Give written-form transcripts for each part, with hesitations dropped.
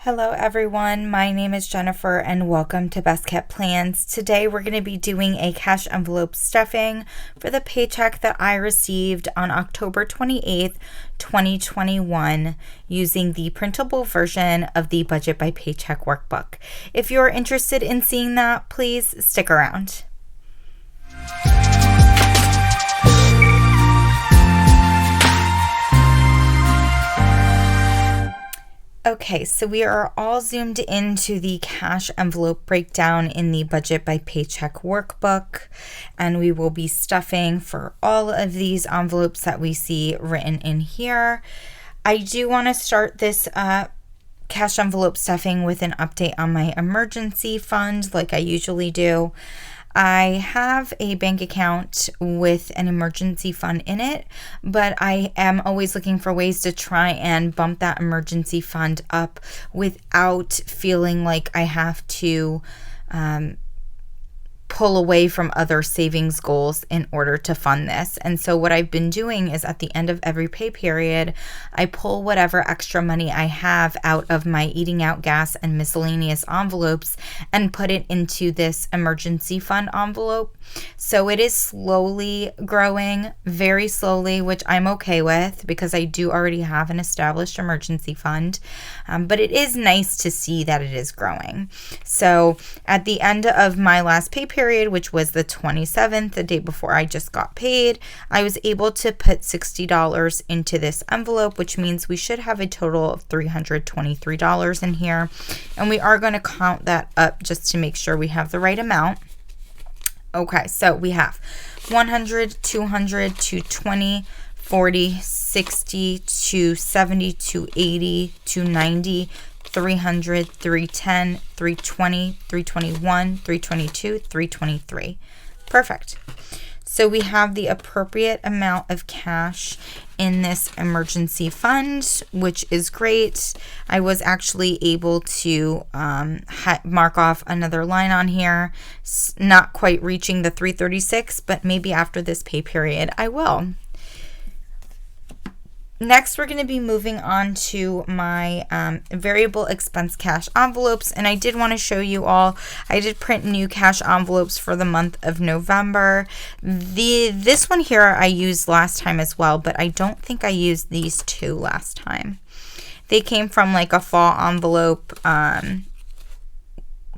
Hello everyone, my name is Jennifer and welcome to Best Kept Plans. Today we're going to be doing a cash envelope stuffing for the paycheck that I received on October 28th, 2021 using the printable version of the Budget by Paycheck Workbook. If you're interested in seeing that, please stick around. Okay, so we are all zoomed into the cash envelope breakdown in the Budget by Paycheck Workbook, and we will be stuffing for all of these envelopes that we see written in here. I do want to start this cash envelope stuffing with an update on my emergency fund like I usually do. I have a bank account with an emergency fund in it, but I am always looking for ways to try and bump that emergency fund up without feeling like I have to pull away from other savings goals in order to fund this. And so what I've been doing is at the end of every pay period, I pull whatever extra money I have out of my eating out gas and miscellaneous envelopes and put it into this emergency fund envelope. So it is slowly growing, very slowly, which I'm okay with because I do already have an established emergency fund. But it is nice to see that it is growing. So at the end of my last pay period, which was the 27th, the day before I just got paid, I was able to put $60 into this envelope, which means we should have a total of $323 in here. And we are going to count that up just to make sure we have the right amount. Okay, so we have 100, 200, 220, 40, 60, 270, 280, 290, 300, 310, 320, 321, 322, 323. Perfect. So we have the appropriate amount of cash in this emergency fund, which is great. I was actually able to mark off another line on here, not quite reaching the 336, but maybe after this pay period I will. Next, we're going to be moving on to my variable expense cash envelopes, and I did want to show you all. I did print new cash envelopes for the month of November. This one here I used last time as well, but I don't think I used these two last time. They came from like a fall envelope,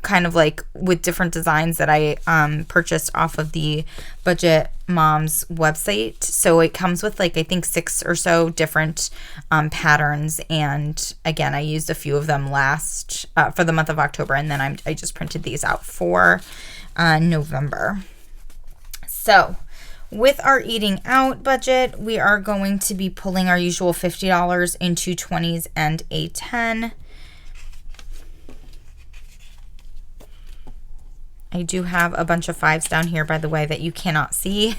kind of like with different designs that I purchased off of the Budget Mom's website. So it comes with like I think 6 or so different patterns, and again I used a few of them last for the month of October, and then I just printed these out for November. So with our eating out budget, we are going to be pulling our usual $50 into 20s and a 10. I do have a bunch of 5s down here, by the way, that you cannot see.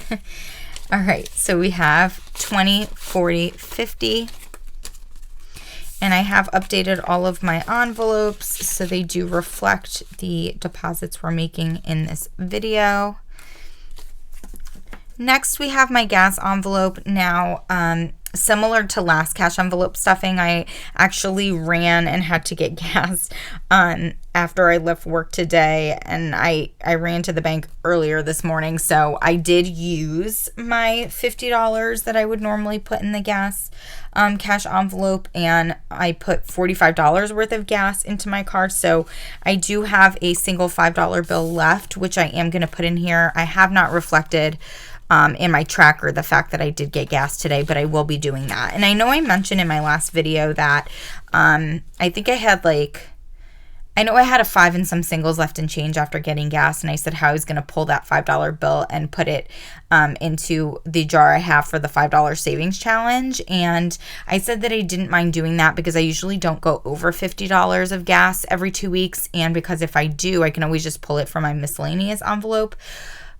All right, so we have 20, 40, 50. And I have updated all of my envelopes so they do reflect the deposits we're making in this video. Next, we have my gas envelope. Now, similar to last cash envelope stuffing, I actually ran and had to get gas after I left work today, and I ran to the bank earlier this morning, so I did use my $50 that I would normally put in the gas cash envelope, and I put $45 worth of gas into my car, so I do have a single $5 bill left, which I am going to put in here. I have not reflected in my tracker the fact that I did get gas today, but I will be doing that. And I know I mentioned in my last video that I think I had a 5 and some singles left in change after getting gas, and I said how I was going to pull that $5 bill and put it into the jar I have for the $5 savings challenge. And I said that I didn't mind doing that because I usually don't go over $50 of gas every 2 weeks, and because if I do, I can always just pull it from my miscellaneous envelope.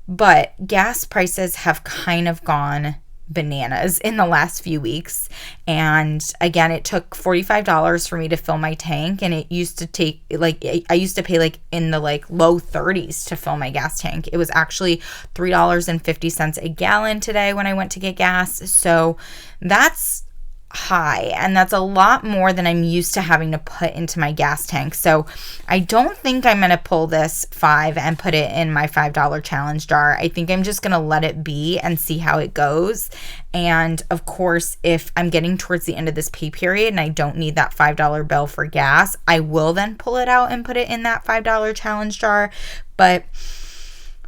But gas prices have kind of gone bananas in the last few weeks. And again, it took $45 for me to fill my tank, and it used to take I used to pay in the low 30s to fill my gas tank. It was actually $3.50 a gallon today when I went to get gas. So that's high, and that's a lot more than I'm used to having to put into my gas tank. So I don't think I'm going to pull this 5 and put it in my $5 challenge jar. I think I'm just going to let it be and see how it goes. And of course, if I'm getting towards the end of this pay period and I don't need that $5 bill for gas, I will then pull it out and put it in that $5 challenge jar. But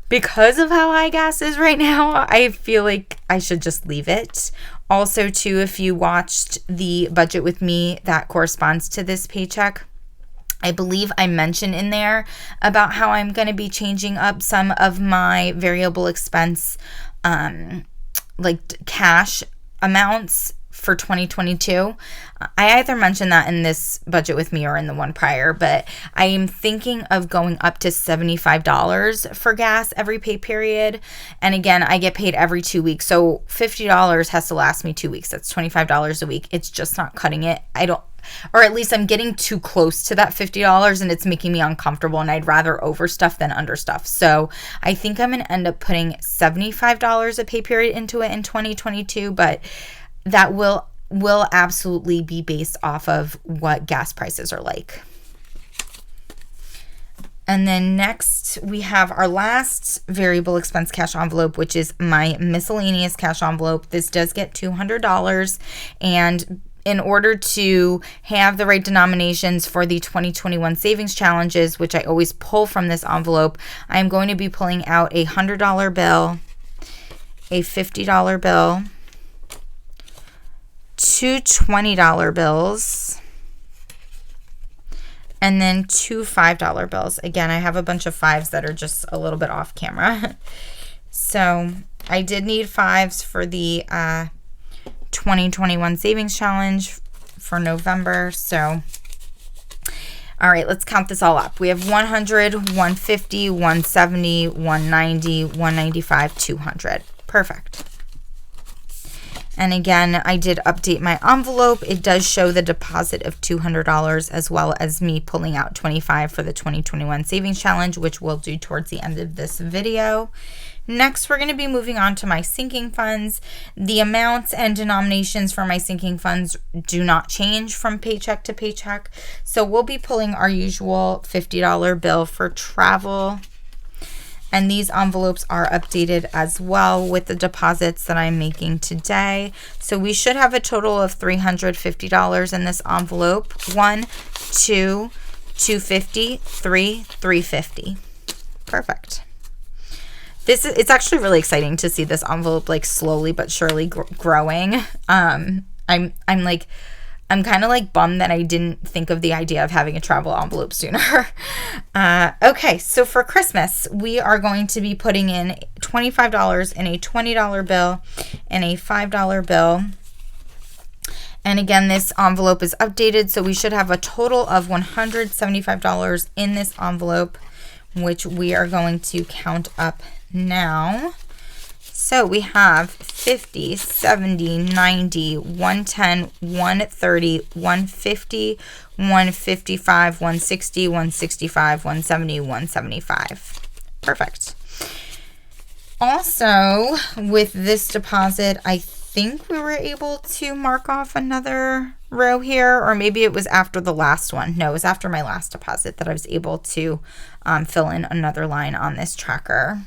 because of how high gas is right now, I feel like I should just leave it. Also, too, if you watched the budget with me that corresponds to this paycheck, I believe I mentioned in there about how I'm going to be changing up some of my variable expense, like cash amounts for 2022. I either mentioned that in this budget with me or in the one prior, but I am thinking of going up to $75 for gas every pay period. And again, I get paid every 2 weeks. So $50 has to last me 2 weeks. That's $25 a week. It's just not cutting it. Or at least I'm getting too close to that $50 and it's making me uncomfortable, and I'd rather overstuff than understuff. So I think I'm going to end up putting $75 a pay period into it in 2022, but that will absolutely be based off of what gas prices are like. And then next we have our last variable expense cash envelope, which is my miscellaneous cash envelope. This does get $200, and in order to have the right denominations for the 2021 savings challenges, which I always pull from this envelope, I'm going to be pulling out a $100 bill, a $50 bill, 2 $20 bills, and then 2 $5 bills. Again, I have a bunch of 5s that are just a little bit off camera. So I did need 5s for the 2021 savings challenge for November. So, all right, let's count this all up. We have 100, 150, 170, 190, 195, 200. Perfect. And again, I did update my envelope. It does show the deposit of $200 as well as me pulling out $25 for the 2021 savings challenge, which we'll do towards the end of this video. Next, we're going to be moving on to my sinking funds. The amounts and denominations for my sinking funds do not change from paycheck to paycheck. So we'll be pulling our usual $50 bill for travel. And these envelopes are updated as well with the deposits that I'm making today. So we should have a total of $350 in this envelope. 1, 2, 250, 3, 350. Perfect. It's actually really exciting to see this envelope like slowly but surely growing. I'm kind of like bummed that I didn't think of the idea of having a travel envelope sooner. Okay, so for Christmas, we are going to be putting in $25 in a $20 bill and a $5 bill. And again, this envelope is updated, so we should have a total of $175 in this envelope, which we are going to count up now. So we have 50, 70, 90, 110, 130, 150, 155, 160, 165, 170, 175. Perfect. Also, with this deposit, I think we were able to mark off another row here, or maybe it was after the last one. No, it was after my last deposit that I was able to fill in another line on this tracker.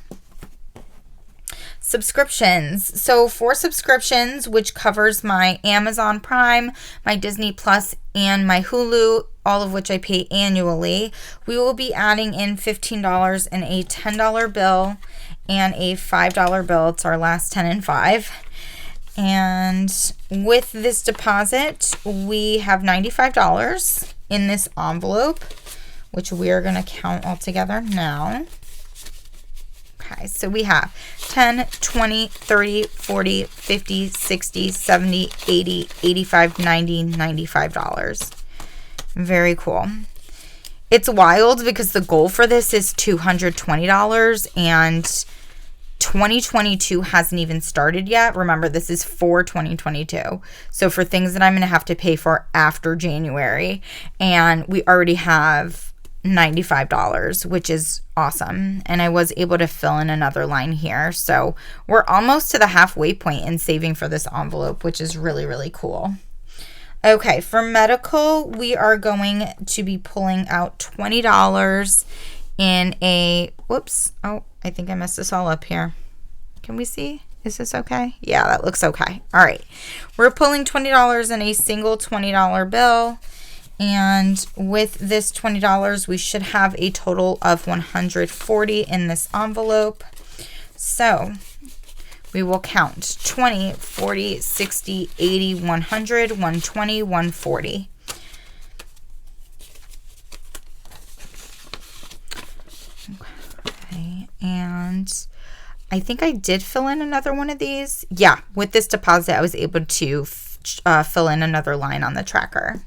Subscriptions. So for subscriptions, which covers my Amazon Prime, my Disney Plus, and my Hulu, all of which I pay annually, we will be adding in $15 in a $10 bill and a $5 bill. It's our last 10 and 5. And with this deposit, we have $95 in this envelope, which we are going to count all together now. Okay, so we have 10, 20, 30, 40, 50, 60, 70, 80, 85, 90, $95. Very cool. It's wild because the goal for this is $220 and 2022 hasn't even started yet. Remember, this is for 2022. So for things that I'm going to have to pay for after January, and we already have $95, which is awesome. And I was able to fill in another line here. So we're almost to the halfway point in saving for this envelope, which is really, really cool. Okay, for medical, we are going to be pulling out $20 in a, whoops, oh, I think I messed this all up here. Can we see? Is this okay? Yeah, that looks okay. All right, we're pulling $20 in a single $20 bill. And with this $20, we should have a total of $140 in this envelope. So we will count 20, 40, 60, 80, 100, 120, 140. Okay, and I think I did fill in another one of these. Yeah, with this deposit, I was able to fill in another line on the tracker.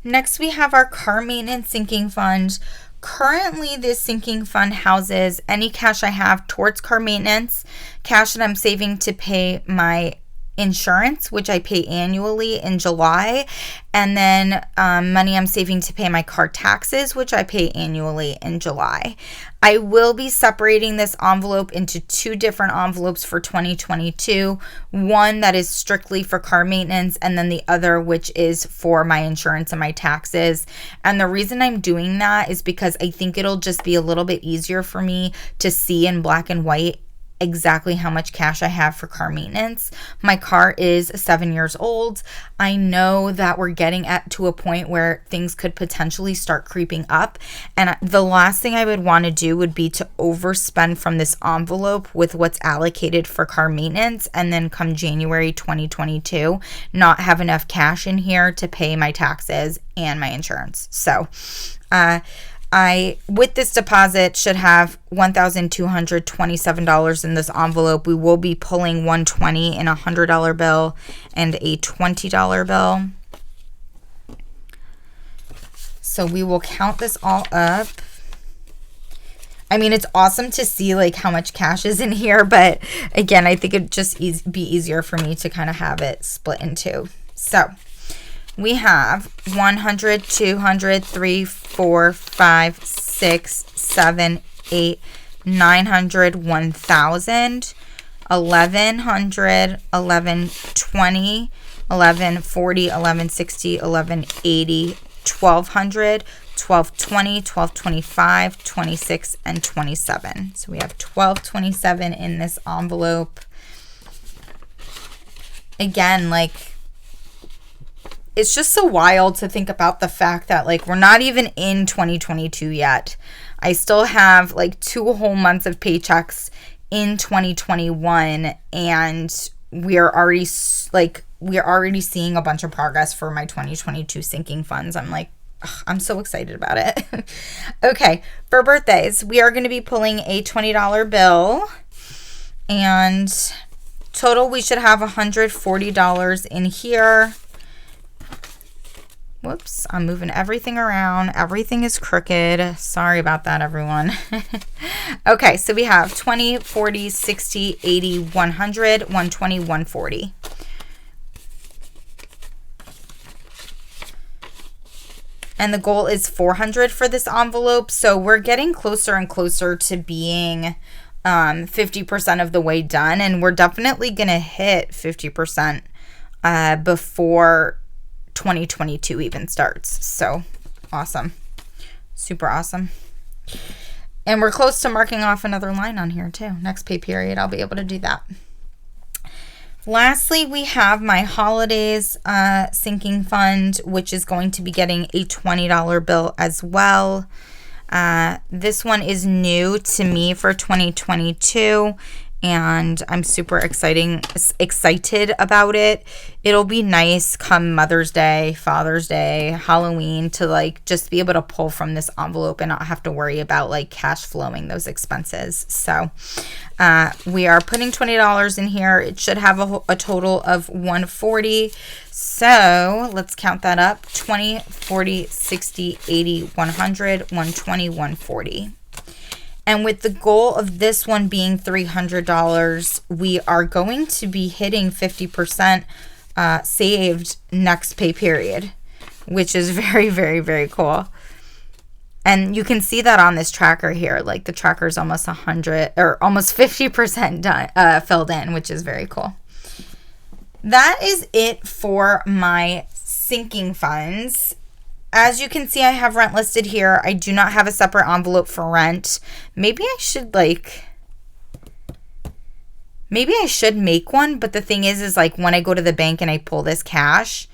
Next, we have our car maintenance sinking fund. Currently, this sinking fund houses any cash I have towards car maintenance, cash that I'm saving to pay my insurance, which I pay annually in July, and then money I'm saving to pay my car taxes, which I pay annually in July. I will be separating this envelope into two different envelopes for 2022, one that is strictly for car maintenance and then the other which is for my insurance and my taxes. And the reason I'm doing that is because I think it'll just be a little bit easier for me to see in black and white exactly how much cash I have for car maintenance. My car is 7 years old. I know that we're getting to a point where things could potentially start creeping up. And the last thing I would want to do would be to overspend from this envelope with what's allocated for car maintenance. And then come January 2022, not have enough cash in here to pay my taxes and my insurance. So, I, with this deposit, should have $1,227 in this envelope. We will be pulling $120 in a $100 bill and a $20 bill. So we will count this all up. I mean, it's awesome to see like how much cash is in here, but again, I think it'd just be easier for me to kind of have it split in two. So we have 100, 200, 3, 4, 5, 6, 7, 8, 900, 1,000, 1,100, 1,120, 1,140, 1,160, 1,180, 1,200, 1,220, 1,225, 26, and 27. So we have 1,227 in this envelope. Again, like, it's just so wild to think about the fact that like we're not even in 2022 yet. I still have like 2 whole months of paychecks in 2021, and we're already seeing a bunch of progress for my 2022 sinking funds. I'm like, ugh, I'm so excited about it. Okay, for birthdays, we are going to be pulling a $20 bill, and total we should have $140 in here. Whoops, I'm moving everything around. Everything is crooked. Sorry about that, everyone. Okay, so we have 20, 40, 60, 80, 100, 120, 140. And the goal is 400 for this envelope. So we're getting closer and closer to being 50% of the way done. And we're definitely going to hit 50% before 2022 even starts. So awesome. Super awesome. And we're close to marking off another line on here too. Next pay period, I'll be able to do that. Lastly, we have my holidays sinking fund, which is going to be getting a $20 bill as well. This one is new to me for 2022. And I'm super excited about it. It'll be nice come Mother's Day, Father's Day, Halloween to like just be able to pull from this envelope and not have to worry about like cash flowing those expenses. So we are putting $20 in here. It should have a total of $140. So let's count that up. 20, 40, 60, 80, 100, 120, 140. And with the goal of this one being $300, we are going to be hitting 50% saved next pay period, which is very, very, very cool. And you can see that on this tracker here. Like the tracker is almost 100 or almost 50% done, filled in, which is very cool. that is it for my sinking funds. As you can see, I have rent listed here. I do not have a separate envelope for rent. Maybe I should make one, but the thing is like when I go to the bank and I pull this cash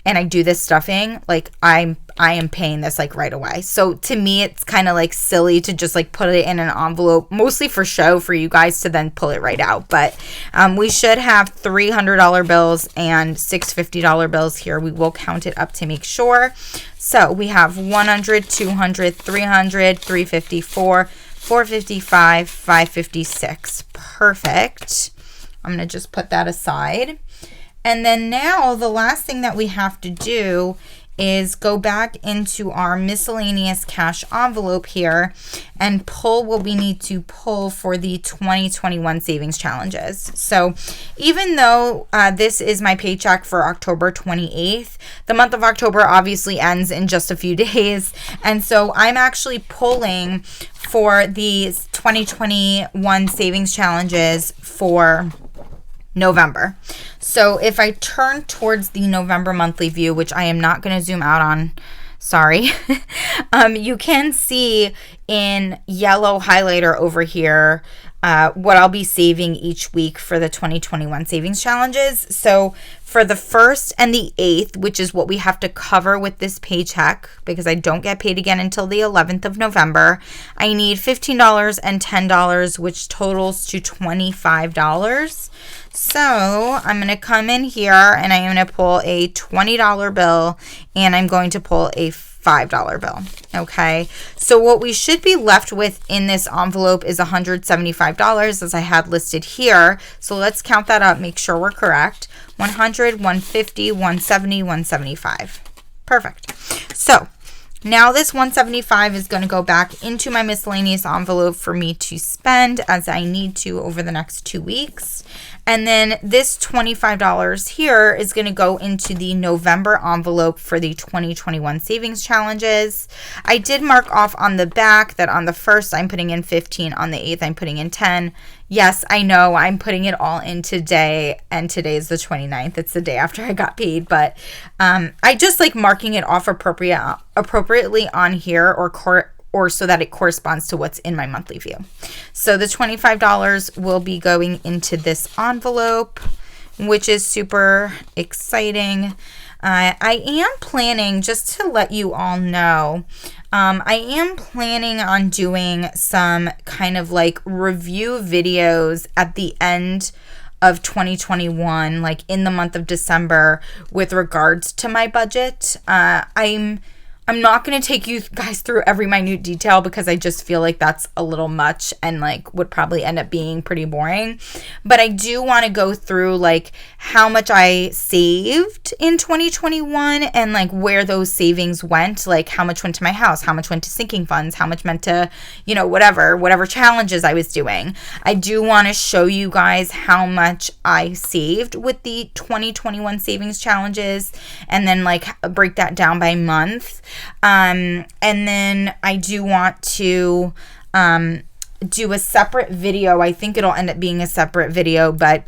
and I do this stuffing, like I am paying this like right away. So to me, it's kind of like silly to just like put it in an envelope, mostly for show for you guys to then pull it right out. But we should have $300 bills and $650 bills here. We will count it up to make sure. So we have 100, 200, 300, 354, 455, 556. Perfect. I'm going to just put that aside. And then now the last thing that we have to do is go back into our miscellaneous cash envelope here and pull what we need to pull for the 2021 savings challenges. So even though this is my paycheck for October 28th, the month of October obviously ends in just a few days. And so I'm actually pulling for the 2021 savings challenges for November. So if I turn towards the November monthly view, which I am not going to zoom out on, sorry, you can see in yellow highlighter over here what I'll be saving each week for the 2021 savings challenges. So for the 1st and the 8th, which is what we have to cover with this paycheck because I don't get paid again until the 11th of November, I need $15 and $10, which totals to $25. So I'm going to come in here and I'm going to pull a $20 bill and I'm going to pull a $5 bill. Okay. So what we should be left with in this envelope is $175 as I had listed here. So let's count that up, make sure we're correct. 100, 150, 170, 175. Perfect. So now this 175 is going to go back into my miscellaneous envelope for me to spend as I need to over the next 2 weeks. And then this $25 here is going to go into the November envelope for the 2021 savings challenges. I did mark off on the back that on the 1st I'm putting in 15, on the 8th I'm putting in 10. Yes, I know I'm putting it all in today, and today is the 29th. It's the day after I got paid, but I just like marking it off appropriately on here or so that it corresponds to what's in my monthly view. So the $25 will be going into this envelope, which is super exciting. I am planning, just to let you all know, I am planning on doing some kind of like review videos at the end of 2021, like in the month of December, with regards to my budget. I'm not going to take you guys through every minute detail because I just feel like that's a little much and like would probably end up being pretty boring. But I do want to go through like how much I saved in 2021 and like where those savings went, like how much went to my house, how much went to sinking funds, how much meant to, you know, whatever challenges I was doing. I do want to show you guys how much I saved with the 2021 savings challenges and then like break that down by month. And then I do want to do a separate video. I think it'll end up being a separate video, but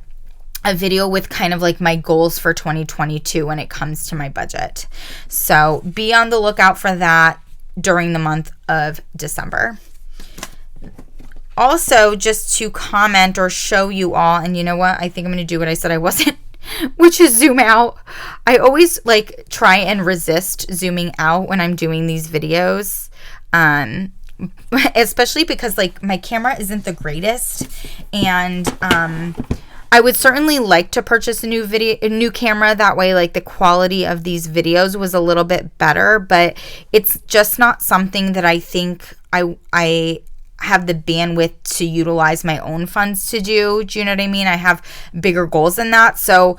a video with kind of like my goals for 2022 when it comes to my budget. So be on the lookout for that during the month of December. Also, just to comment or show you all, and you know what? I think I'm going to do what I said I wasn't, which is zoom out. I always like try and resist zooming out when I'm doing these videos. Especially because like my camera isn't the greatest, and I would certainly like to purchase a new camera. That way, like the quality of these videos was a little bit better, but it's just not something that I think I have the bandwidth to utilize my own funds to do. Do you know what I mean? I have bigger goals than that. So,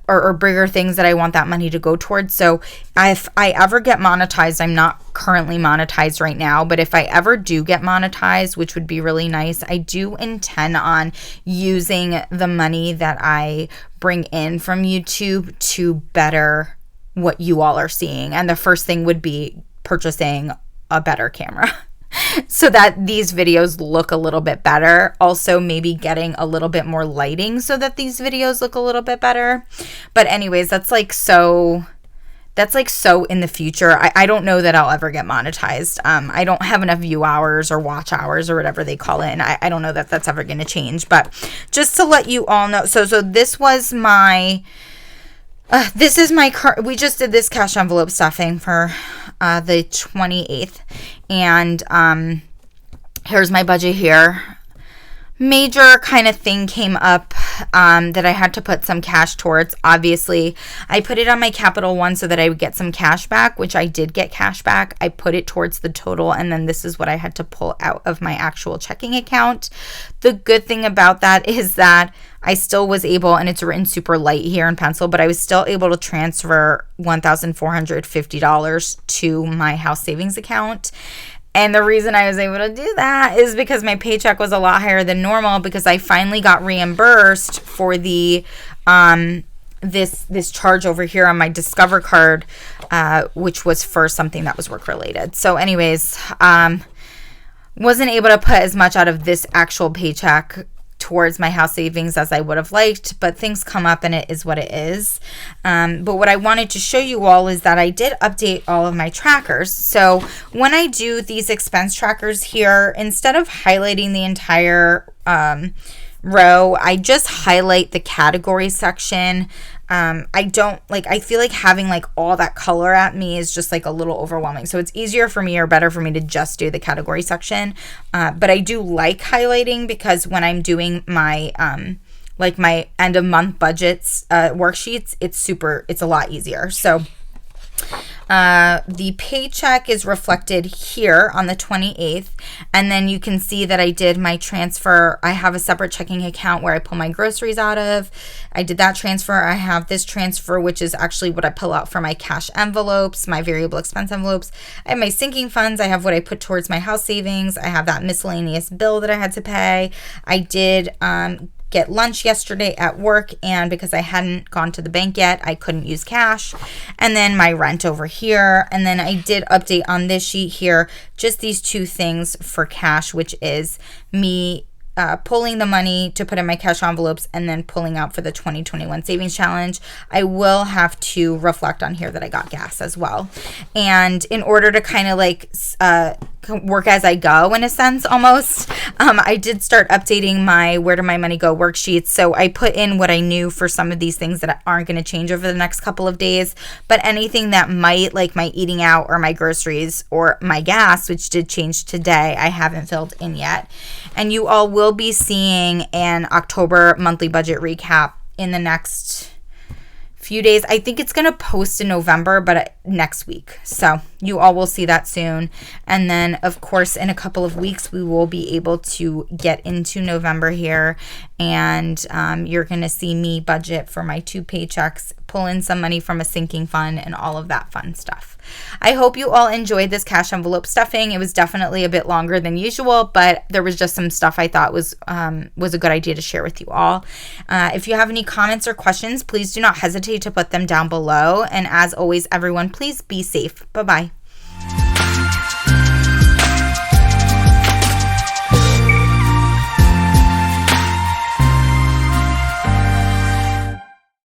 or bigger things that I want that money to go towards. So if I ever get monetized, I'm not currently monetized right now, but if I ever do get monetized, which would be really nice, I do intend on using the money that I bring in from YouTube to better what you all are seeing. And the first thing would be purchasing a better camera. so that these videos look a little bit better. Also, maybe getting a little bit more lighting so that these videos look a little bit better. But anyways, that's like so in the future. I don't know that I'll ever get monetized. I don't have enough view hours or watch hours or whatever they call it. And I don't know that that's ever going to change. But just to let you all know, so this was my, we just did this cash envelope stuffing for the 28th. And here's my budget here. Major kind of thing came up that I had to put some cash towards. Obviously, I put it on my Capital One so that I would get some cash back, which I did get cash back. I put it towards the total, and then this is what I had to pull out of my actual checking account. The good thing about that is that I still was able, and it's written super light here in pencil, but I was still able to transfer $1,450 to my house savings account. And the reason I was able to do that is because my paycheck was a lot higher than normal, because I finally got reimbursed for the this charge over here on my Discover card, which was for something that was work related. So anyways, wasn't able to put as much out of this actual paycheck towards my house savings as I would have liked, but things come up and it is what it is. But what I wanted to show you all is that I did update all of my trackers. So when I do these expense trackers here, instead of highlighting the entire row, I just highlight the category section. I feel like having like all that color at me is just like a little overwhelming. So it's easier for me, or better for me, to just do the category section. But I do like highlighting, because when I'm doing my my end of month budgets worksheets, it's a lot easier. So the paycheck is reflected here on the 28th, and then you can see that I did my transfer. I have a separate checking account where I pull my groceries out of. I did that transfer. I have this transfer, which is actually what I pull out for my cash envelopes, my variable expense envelopes. I have my sinking funds. I have what I put towards my house savings. I have that miscellaneous bill that I had to pay. I did get lunch yesterday at work, and because I hadn't gone to the bank yet, I couldn't use cash. And then my rent over here, and then I did update on this sheet here just these two things for cash, which is me pulling the money to put in my cash envelopes and then pulling out for the 2021 savings challenge. I will have to reflect on here that I got gas as well. And in order to kind of like work as I go, in a sense, almost, I did start updating my Where Did My Money Go worksheets. So I put in what I knew for some of these things that aren't going to change over the next couple of days, but anything that might, like my eating out or my groceries or my gas, which did change today, I haven't filled in yet. And you all will be seeing an October monthly budget recap in the next few days. I think it's going to post in November, but next week. So you all will see that soon. And then, of course, in a couple of weeks, we will be able to get into November here. And you're going to see me budget for my 2 paychecks, pull in some money from a sinking fund, and all of that fun stuff. I hope you all enjoyed this cash envelope stuffing. It was definitely a bit longer than usual, but there was just some stuff I thought was a good idea to share with you all. If you have any comments or questions, please do not hesitate to put them down below. And as always, everyone, please be safe. Bye-bye.